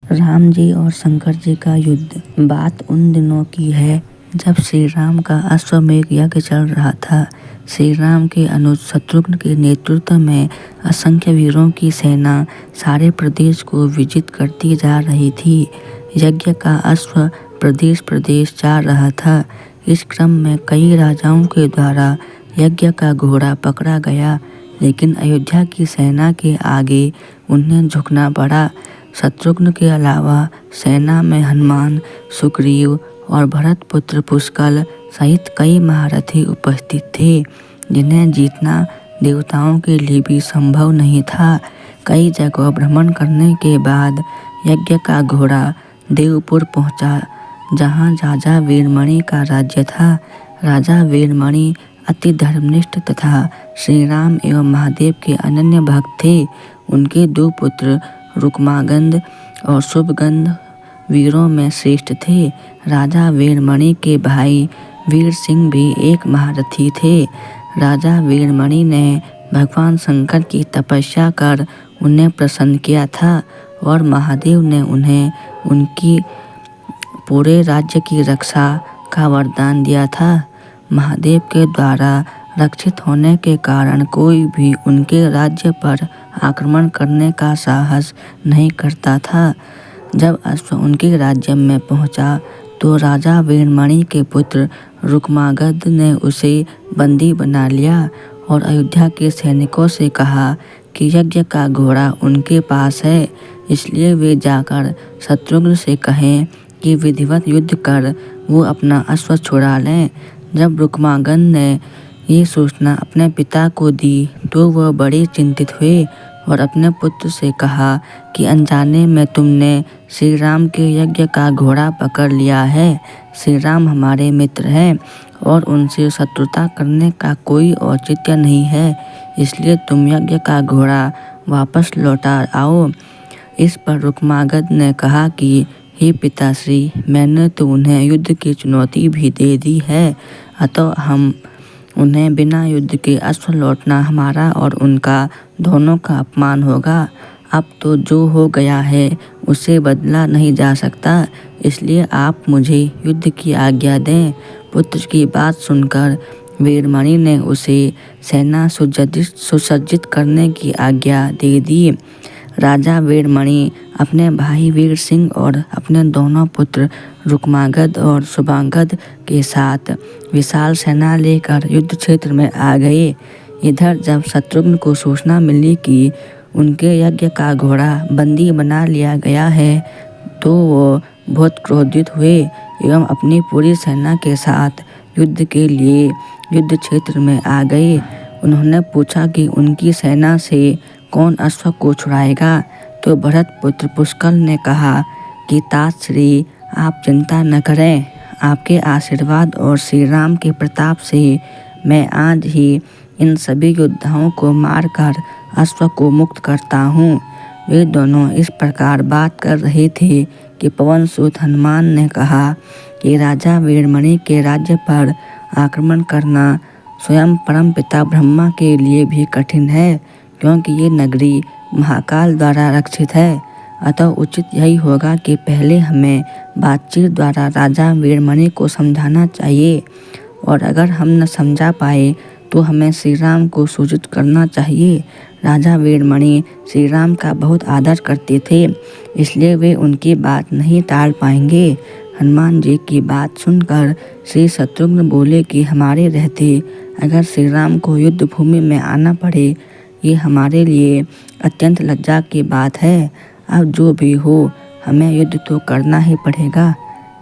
राम जी और शंकर जी का युद्ध। बात उन दिनों की है जब श्री राम का अश्वमेध यज्ञ चल रहा था। श्री राम के अनुज शत्रुघ्न के नेतृत्व में असंख्य वीरों की सेना सारे प्रदेश को विजित करती जा रही थी। यज्ञ का अश्व प्रदेश प्रदेश जा रहा था। इस क्रम में कई राजाओं के द्वारा यज्ञ का घोड़ा पकड़ा गया, लेकिन अयोध्या की सेना के आगे उन्हें झुकना पड़ा। शत्रुघ्न के अलावा सेना में हनुमान, सुग्रीव और भरत पुत्र पुष्कल सहित कई महारथी उपस्थित थे, जिन्हें जीतना देवताओं के लिए भी संभव नहीं था। कई जगह भ्रमण करने के बाद यज्ञ का घोड़ा देवपुर पहुंचा, जहां राजा वीरमणि का राज्य था। राजा वीरमणि अति धर्मनिष्ठ तथा श्री राम एवं महादेव के अनन्य भक्त थे। उनके दो पुत्र रुक्मागंध और शुभगंध वीरों में श्रेष्ठ थे। राजा वीरमणि के भाई वीर सिंह भी एक महारथी थे। राजा वीरमणि ने भगवान शंकर की तपस्या कर उन्हें प्रसन्न किया था और महादेव ने उन्हें उनकी पूरे राज्य की रक्षा का वरदान दिया था। महादेव के द्वारा रक्षित होने के कारण कोई भी उनके राज्य पर आक्रमण करने का साहस नहीं करता था। जब अश्व उनके राज्य में पहुंचा तो राजा वीरमणि के पुत्र रुक्मागध ने उसे बंदी बना लिया और अयोध्या के सैनिकों से कहा कि यज्ञ का घोड़ा उनके पास है, इसलिए वे जाकर शत्रुघ्न से कहें कि विधिवत युद्ध कर वो अपना अश्व छुड़ा लें। जब रुक्मागध ने ये सूचना अपने पिता को दी तो वह बड़े चिंतित हुए और अपने पुत्र से कहा कि अनजाने में तुमने श्री राम के यज्ञ का घोड़ा पकड़ लिया है। श्री राम हमारे मित्र हैं और उनसे शत्रुता करने का कोई औचित्य नहीं है, इसलिए तुम यज्ञ का घोड़ा वापस लौटा आओ। इस पर रुक्मागध ने कहा कि हे पिताश्री, मैंने तो उन्हें युद्ध की चुनौती भी दे दी है, अतः हम उन्हें बिना युद्ध के अश्व लौटना हमारा और उनका दोनों का अपमान होगा। अब तो जो हो गया है उसे बदला नहीं जा सकता, इसलिए आप मुझे युद्ध की आज्ञा दें। पुत्र की बात सुनकर वीरमणि ने उसे सेना सुसज्जित करने की आज्ञा दे दी। राजा वीरमणि अपने भाई वीर सिंह और अपने दोनों पुत्र रुक्मागध और शुभांगद के साथ विशाल सेना लेकर युद्ध क्षेत्र में आ गए। इधर जब शत्रुघ्न को सूचना मिली कि उनके यज्ञ का घोड़ा बंदी बना लिया गया है, तो वो बहुत क्रोधित हुए एवं अपनी पूरी सेना के साथ युद्ध के लिए युद्ध क्षेत्र में आ गए। उन्होंने पूछा कि उनकी सेना से कौन अश्व को छुड़ाएगा, तो भरत पुत्र पुष्कल ने कहा कि तात श्री, आप चिंता न करें, आपके आशीर्वाद और श्री राम के प्रताप से मैं आज ही इन सभी योद्धाओं को मारकर अश्व को मुक्त करता हूँ। वे दोनों इस प्रकार बात कर रहे थे कि पवन सुत हनुमान ने कहा कि राजा वीरमणि के राज्य पर आक्रमण करना स्वयं परमपिता ब्रह्मा के लिए भी कठिन है, क्योंकि ये नगरी महाकाल द्वारा रक्षित है। अतः उचित यही होगा कि पहले हमें बातचीत द्वारा राजा वीरमणि को समझाना चाहिए, और अगर हम न समझा पाए तो हमें श्री राम को सूचित करना चाहिए। राजा वीरमणि श्री राम का बहुत आदर करते थे, इसलिए वे उनकी बात नहीं टाल पाएंगे। हनुमान जी की बात सुनकर श्री शत्रुघ्न बोले कि हमारे रहते अगर श्री राम को युद्ध भूमि में आना पड़े, ये हमारे लिए अत्यंत लज्जा की बात है। अब जो भी हो, हमें युद्ध तो करना ही पड़ेगा।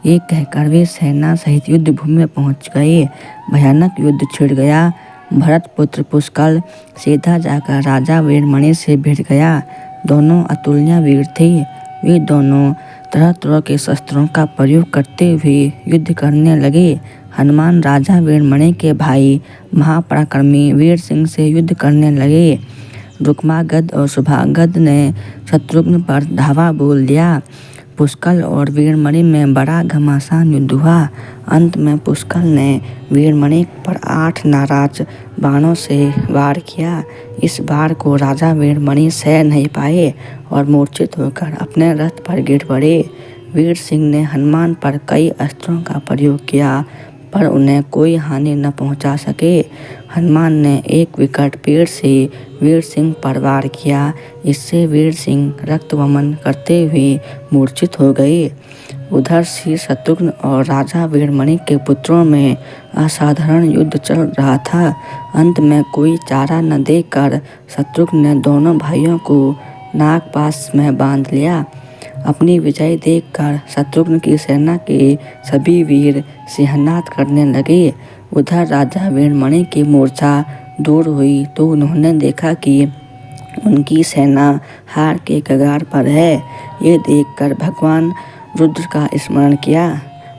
ये कहकर वे सेना सहित युद्ध भूमि में पहुंच गए। भयानक युद्ध छिड़ गया। भरत पुत्र पुष्कल सीधा जाकर राजा वीरमणि से भिड़ गया। दोनों अतुलनीय वीर थे। वे दोनों तरह तरह के शस्त्रों का प्रयोग करते हुए युद्ध करने लगे। हनुमान राजा वीरमणि के भाई महापराक्रमी वीर सिंह से युद्ध करने लगे। रुक्मागध और शुभांगद ने शत्रुघ्न पर धावा बोल दिया। पुष्कल और वीरमणि में बड़ा घमासान युद्ध हुआ। अंत में पुष्कल ने वीरमणि पर 8 नाराज बाणों से वार किया। इस बार को राजा वीरमणि सह नहीं पाए और मूर्छित होकर अपने रथ पर गिर पड़े। वीर सिंह ने हनुमान पर कई अस्त्रों का प्रयोग किया पर उन्हें कोई हानि न पहुंचा सके। हनुमान ने एक विकट पेड़ से वीर सिंह पर वार किया। इससे वीर सिंह रक्त वमन करते हुए मूर्छित हो गए। उधर श्री शत्रुघ्न और राजा वीरमणि के पुत्रों में असाधारण युद्ध चल रहा था। अंत में कोई चारा न देखकर शत्रुघ्न ने दोनों भाइयों को नागपाश में बांध लिया। अपनी विजय देखकर शत्रुघ्न की सेना के सभी वीर सिंहनाद करने लगे। उधर राजा वीरमणि की मूर्छा दूर हुई तो उन्होंने देखा कि उनकी सेना हार के कगार पर है। ये देखकर भगवान रुद्र का स्मरण किया।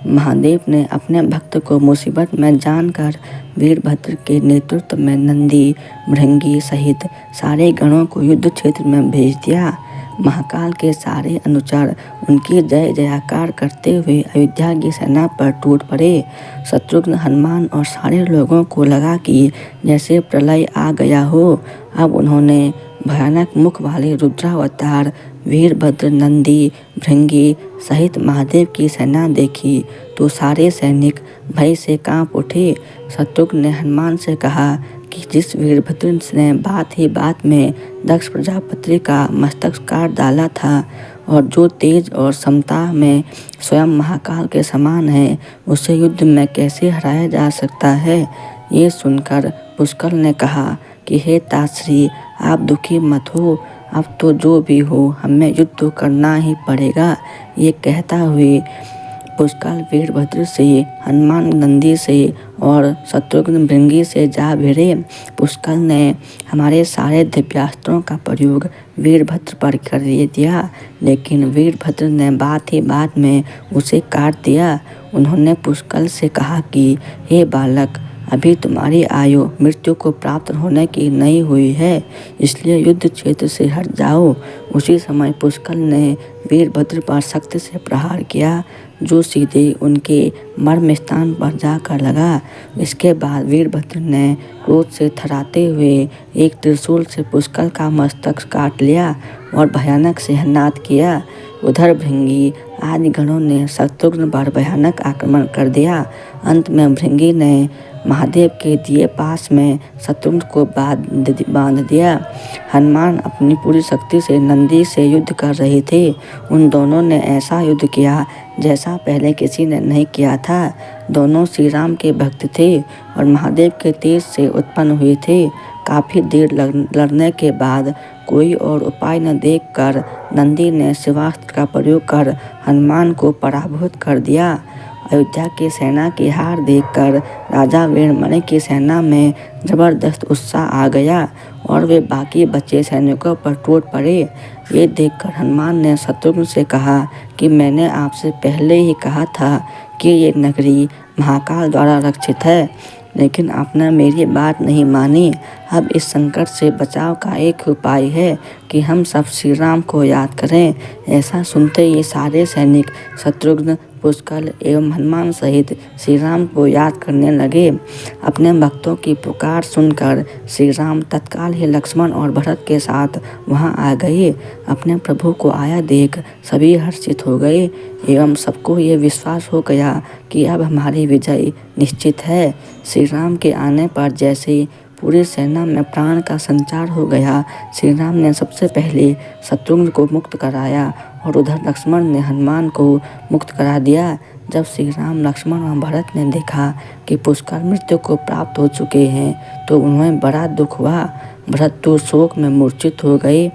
महादेव ने अपने भक्त को मुसीबत में जानकर वीरभद्र के नेतृत्व में नंदी भृंगी सहित सारे गणों को युद्ध क्षेत्र में भेज दिया। महाकाल के सारे अनुचर उनकी जय जयकार करते हुए अयोध्या की सेना पर टूट पड़े। शत्रुघ्न हनुमान और सारे लोगों को लगा कि जैसे प्रलय आ गया हो। अब उन्होंने भयानक मुख वाले रुद्रावतार वीरभद्र नंदी भृंगी सहित महादेव की सेना देखी तो सारे सैनिक भय से कांप उठे। शत्रुघ्न ने हनुमान से कहा कि जिस वीरभद्र ने बात ही बात में दक्ष प्रजापति का मस्तक काट डाला था और जो तेज और समता में स्वयं महाकाल के समान है, उसे युद्ध में कैसे हराया जा सकता है। ये सुनकर पुष्कल ने कहा कि हे ताश्री, आप दुखी मत हो। अब तो जो भी हो हमें युद्ध तो करना ही पड़ेगा। ये कहता हुए पुष्कल वीरभद्र से, हनुमान नंदी से और शत्रुघ्न भृंगी से जा भिड़े। पुष्कल ने हमारे सारे दिव्यास्त्रों का प्रयोग वीरभद्र पर कर दिया, लेकिन वीरभद्र ने बात ही बात में उसे काट दिया। उन्होंने पुष्कल से कहा कि हे बालक, अभी तुम्हारी आयु मृत्यु को प्राप्त होने की नहीं हुई है, इसलिए युद्ध क्षेत्र से हट जाओ। उसी समय पुष्कल ने वीरभद्र पर शक्ति से प्रहार किया जो सीधे उनके मर्म स्थान पर जाकर लगा। इसके बाद वीरभद्र ने क्रोध से थर्राते हुए एक त्रिशूल से पुष्कल का मस्तक काट लिया और भयानक सिंहनाद किया। उधर भृंगी आदि गणों ने शत्रुघ्न पर भयानक आक्रमण कर दिया। अंत में भृंगी ने महादेव के दिए पास में शत्रुघ्न को बांध दिया। हनुमान अपनी पूरी शक्ति से नंदी से युद्ध कर रहे थे। उन दोनों ने ऐसा युद्ध किया जैसा पहले किसी ने नहीं किया था। दोनों श्री राम के भक्त थे और महादेव के तेज से उत्पन्न हुए थे। काफ़ी देर लड़ने के बाद कोई और उपाय न देखकर नंदी ने शिवास्त्र का प्रयोग कर हनुमान को पराभूत कर दिया। अयोध्या की सेना की हार देखकर राजा वीरमणि की सेना में जबरदस्त उत्साह आ गया और वे बाकी बचे सैनिकों पर टूट पड़े। ये देखकर हनुमान ने शत्रुघ्न से कहा कि मैंने आपसे पहले ही कहा था कि ये नगरी महाकाल द्वारा रक्षित है, लेकिन आपने मेरी बात नहीं मानी। अब इस संकट से बचाव का एक उपाय है कि हम सब श्री राम को याद करें। ऐसा सुनते ही सारे सैनिक शत्रुघ्न, पुष्कल एवं हनुमान सहित श्री राम को याद करने लगे। अपने भक्तों की पुकार सुनकर श्री राम तत्काल ही लक्ष्मण और भरत के साथ वहां आ गए। अपने प्रभु को आया देख सभी हर्षित हो गए एवं सबको ये विश्वास हो गया कि अब हमारी विजय निश्चित है। श्री राम के आने पर जैसे पूरी सेना में प्राण का संचार हो गया, श्री राम ने सबसे पहले शत्रुघ्न को मुक्त कराया और उधर लक्ष्मण ने हनुमान को मुक्त करा दिया। जब श्री राम, लक्ष्मण और भरत ने देखा कि पुष्कल मृत्यु को प्राप्त हो चुके हैं तो उन्हें बड़ा दुख हुआ। भरत तो शोक में मूर्छित हो गए।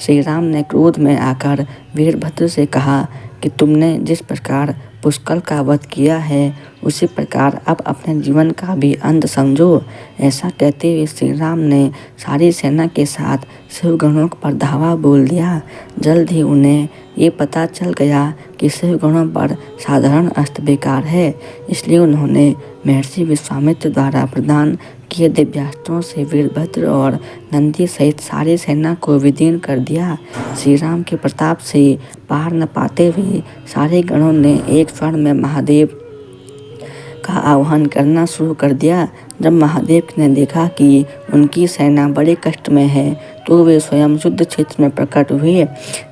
श्री राम ने क्रोध में आकर वीरभद्र से कहा कि तुमने जिस प्रकार पुष्कल का वध किया है उसी प्रकार अब अपने जीवन का भी अंत समझो। ऐसा कहते हुए श्री राम ने सारी सेना के साथ शिवगणों पर धावा बोल दिया। जल्द ही उन्हें ये पता चल गया कि शिवगणों पर साधारण अस्त्र बेकार है, इसलिए उन्होंने महर्षि विश्वामित्र द्वारा प्रदान के दिव्यास्त्रों से वीरभद्र और नंदी सहित सारी सेना को विदीर्ण कर दिया। श्री राम के प्रताप से पार न पाते हुए सारे गणों ने एक स्वर में महादेव का आह्वान करना शुरू कर दिया। जब महादेव ने देखा कि उनकी सेना बड़े कष्ट में है तो वे स्वयं युद्ध क्षेत्र में प्रकट हुए।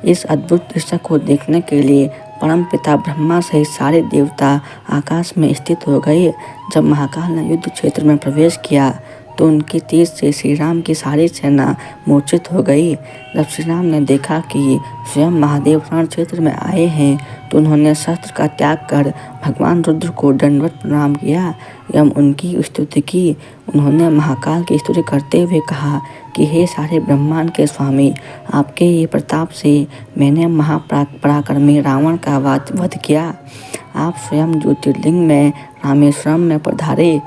इस अद्भुत दृश्य को देखने के लिए परम पिता ब्रह्मा सहित सारे देवता आकाश में स्थित हो गए। जब महाकाल ने युद्ध क्षेत्र में प्रवेश किया तो उनके तेज से श्री राम की सारी सेना मूर्छित हो गई। जब श्री राम ने देखा कि स्वयं महादेव रण क्षेत्र में आए हैं तो उन्होंने शस्त्र का त्याग कर भगवान रुद्र को दंडवत प्रणाम किया एवं उनकी स्तुति की। उन्होंने महाकाल की स्तुति करते हुए कहा कि हे सारे ब्रह्मांड के स्वामी, आपके ये प्रताप से मैंने महापराक्रमी रावण का वध किया। आप स्वयं ज्योतिर्लिंग में रामेश्वरम में पधारे।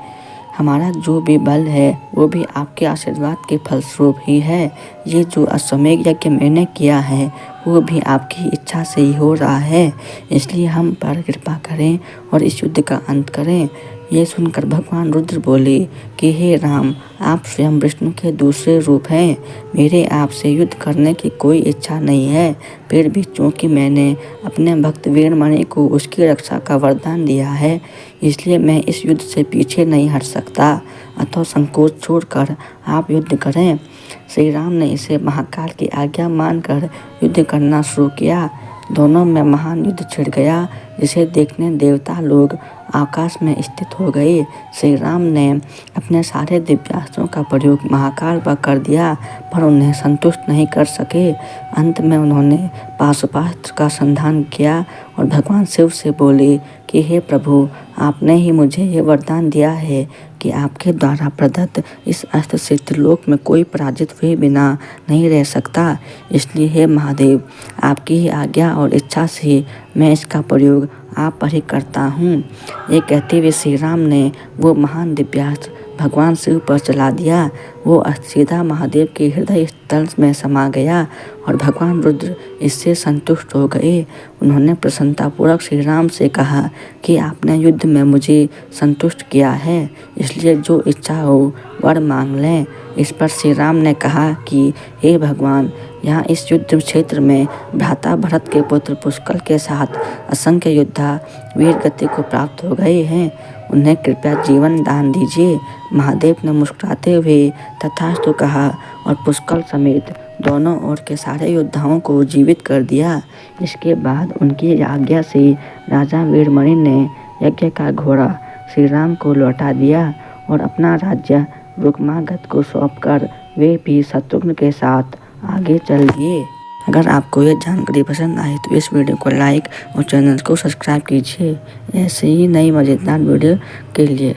हमारा जो भी बल है वो भी आपके आशीर्वाद के फलस्वरूप ही है। ये जो अश्वमेध यज्ञ मैंने किया है वो भी आपकी इच्छा से ही हो रहा है, इसलिए हम पर कृपा करें और इस युद्ध का अंत करें। ये सुनकर भगवान रुद्र बोले कि हे राम, आप स्वयं विष्णु के दूसरे रूप हैं। मेरे आपसे युद्ध करने की कोई इच्छा नहीं है, फिर भी चूंकि मैंने अपने भक्त वीरमणि को उसकी रक्षा का वरदान दिया है इसलिए मैं इस युद्ध से पीछे नहीं हट सकता। अतः संकोच छोड़कर आप युद्ध करें। श्री राम ने इसे महाकाल की आज्ञा मानकर युद्ध करना शुरू किया। दोनों में महान युद्ध छिड़ गया जिसे देखने देवता लोग आकाश में स्थित हो गए। श्री राम ने अपने सारे दिव्यास्त्रों का प्रयोग महाकाल पर कर दिया पर उन्हें संतुष्ट नहीं कर सके। अंत में उन्होंने पाशुपास्त्र का संधान किया और भगवान शिव से बोले कि हे प्रभु, आपने ही मुझे ये वरदान दिया है कि आपके द्वारा प्रदत्त इस अस्त्र से त्रिलोक में कोई पराजित हुए बिना नहीं रह सकता। इसलिए हे महादेव, आपकी ही आज्ञा और इच्छा से मैं इसका प्रयोग आप पर ही करता हूँ। ये कहते हुए श्री राम ने वो महान दिव्यास्त्र भगवान शिव पर चला दिया। वो अस्त्र सीधा महादेव के हृदय स्थल में समा गया और भगवान रुद्र इससे संतुष्ट हो गए। उन्होंने प्रसन्नतापूर्वक श्री राम से कहा कि आपने युद्ध में मुझे संतुष्ट किया है, इसलिए जो इच्छा हो वर मांग लें। इस पर श्री राम ने कहा कि हे भगवान, यहाँ इस युद्ध क्षेत्र में भ्राता भरत के पुत्र पुष्कल के साथ असंख्य योद्धा वीर गति को प्राप्त हो गए हैं, उन्हें कृपया जीवन दान दीजिए। महादेव ने मुस्कुराते हुए तथास्तु कहा और पुष्कल समेत दोनों ओर के सारे योद्धाओं को जीवित कर दिया। इसके बाद उनकी आज्ञा से राजा वीरमणि ने यज्ञ का घोड़ा श्री राम को लौटा दिया और अपना राज्य रुक्मागत को सौंपकर वे भी शत्रुघ्न के साथ आगे चल दिए। अगर आपको ये जानकारी पसंद आए तो इस वीडियो को लाइक और चैनल को सब्सक्राइब कीजिए ऐसे ही नई मज़ेदार वीडियो के लिए।